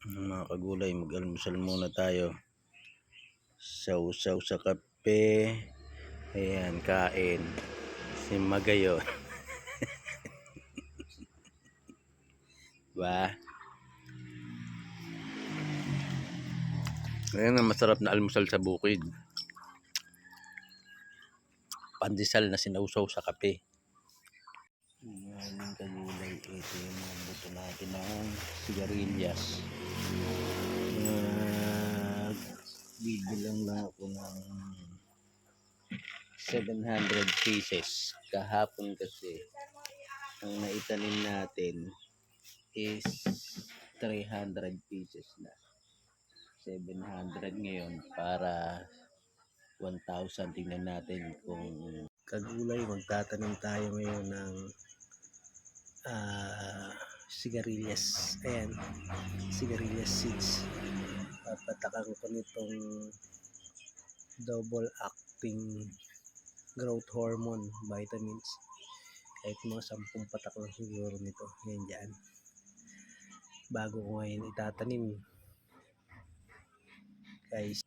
Mga kagulay, mag-almusal muna tayo. Sausaw sa kape. Ayan, kain. Si Magayon. Ba? Ayan ang masarap na almusal sa bukid. Pandesal na sinausaw sa kape. Ayan ang kagulay. Ito yung mga buto natin ng sigarilyas. Bibilang lang ako ng 700 pieces. Kahapon kasi ang naitanim natin is 300 pieces na. 700 ngayon para 1,000. Tingnan natin kung kagulay. Magtatanim tayo ngayon ng sigarilyas. Ayan, sigarilyas seeds. Papatakan ko nitong double acting growth hormone vitamins. Kahit mga 10 patak lang siguro nito. Yan dyan. Bago ko ngayon itatanim. Guys.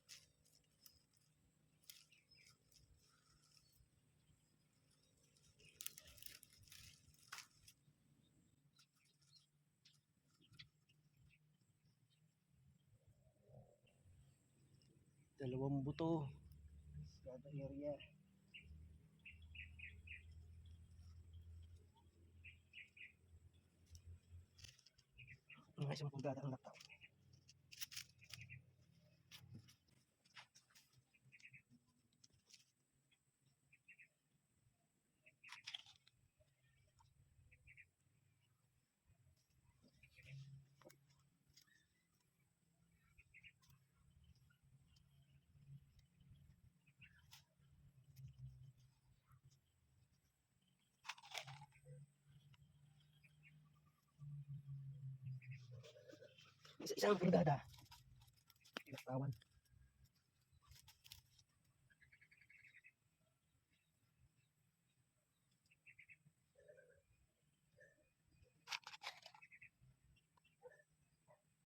Dalawang buto. Kada area. Mga isang pulgada ang laptop. Isang pulgada. Ilatawan.